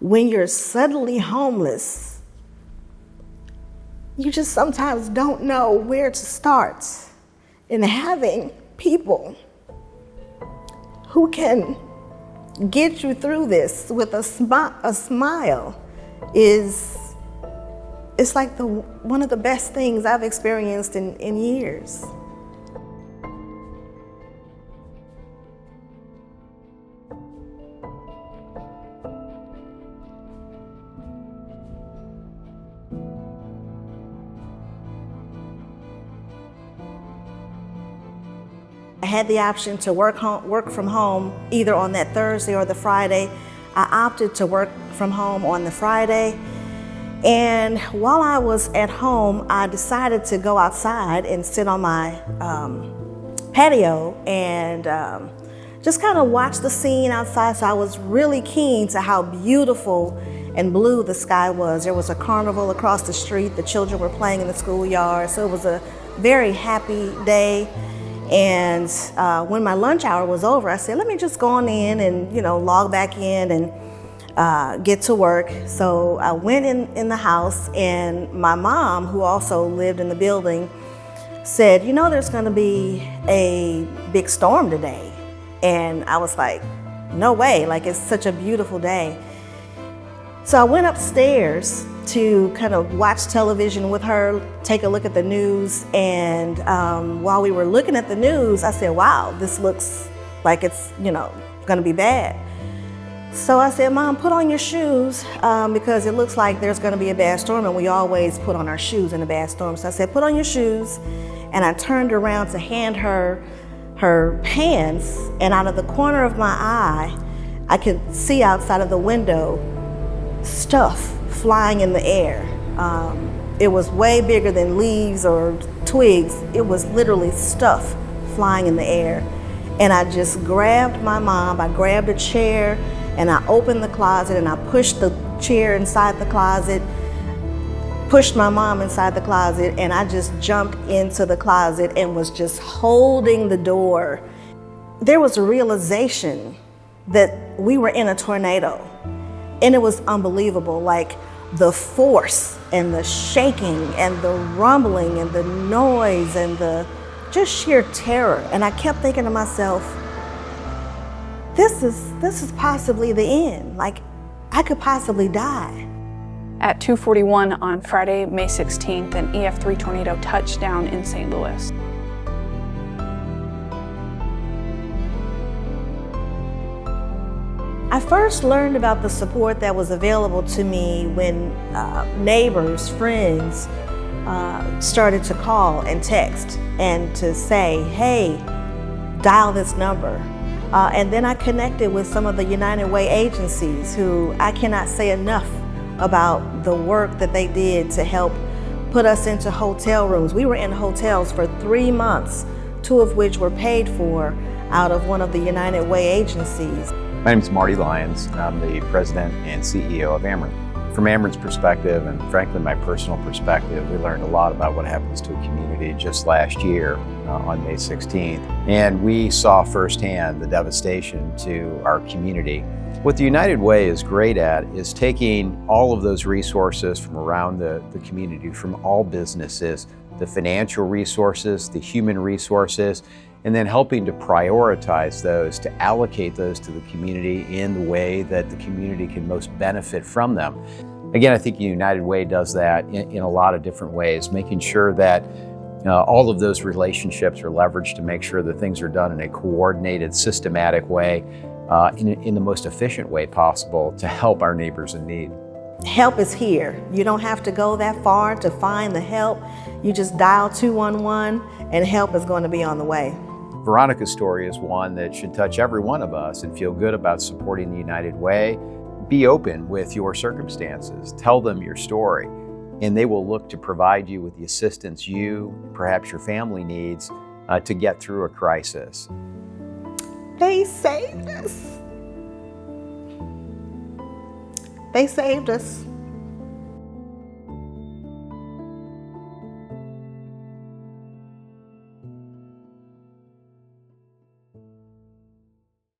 when you're suddenly homeless, you just sometimes don't know where to start. And having people who can get you through this with a smile it's like one of the best things I've experienced in years. I had the option to work from home either on that Thursday or the Friday. I opted to work from home on the Friday. And while I was at home, I decided to go outside and sit on my patio and just kind of watch the scene outside. So I was really keen to how beautiful and blue the sky was. There was a carnival across the street. The children were playing in the schoolyard. So it was a very happy day. And when my lunch hour was over, I said, let me just go on in and, log back in and get to work. So I went in the house, and my mom, who also lived in the building, said, there's going to be a big storm today. And I was like, no way, like it's such a beautiful day. So I went upstairs to kind of watch television with her, take a look at the news. And while we were looking at the news, I said, wow, this looks like it's, gonna be bad. So I said, Mom, put on your shoes because it looks like there's gonna be a bad storm, and we always put on our shoes in a bad storm. So I said, put on your shoes. And I turned around to hand her her pants, and out of the corner of my eye, I could see outside of the window stuff flying in the air. It was way bigger than leaves or twigs. It was literally stuff flying in the air. And I just grabbed my mom, I grabbed a chair, and I opened the closet, and I pushed the chair inside the closet, pushed my mom inside the closet, and I just jumped into the closet and was just holding the door. There was a realization that we were in a tornado, and it was unbelievable. Like the force and the shaking and the rumbling and the noise and the just sheer terror. And I kept thinking to myself, this is possibly the end. Like, I could possibly die. At 2:41 on Friday, May 16th, an EF3 tornado touched down in St. Louis. I first learned about the support that was available to me when neighbors, friends started to call and text and to say, hey, dial this number. And then I connected with some of the United Way agencies who I cannot say enough about the work that they did to help put us into hotel rooms. We were in hotels for 3 months, 2 of which were paid for out of one of the United Way agencies. My name is Marty Lyons, and I'm the president and CEO of Ameren. From Ameren's perspective, and frankly my personal perspective, we learned a lot about what happens to a community just last year on May 16th. And we saw firsthand the devastation to our community. What the United Way is great at is taking all of those resources from around the community, from all businesses, the financial resources, the human resources, and then helping to prioritize those, to allocate those to the community in the way that the community can most benefit from them. Again, I think the United Way does that in a lot of different ways, making sure that all of those relationships are leveraged to make sure that things are done in a coordinated, systematic way, in the most efficient way possible to help our neighbors in need. Help is here. You don't have to go that far to find the help. You just dial 211 and help is going to be on the way. Veronica's story is one that should touch every one of us and feel good about supporting the United Way. Be open with your circumstances. Tell them your story, and they will look to provide you with the assistance you, perhaps your family needs to get through a crisis. They saved us. They saved us.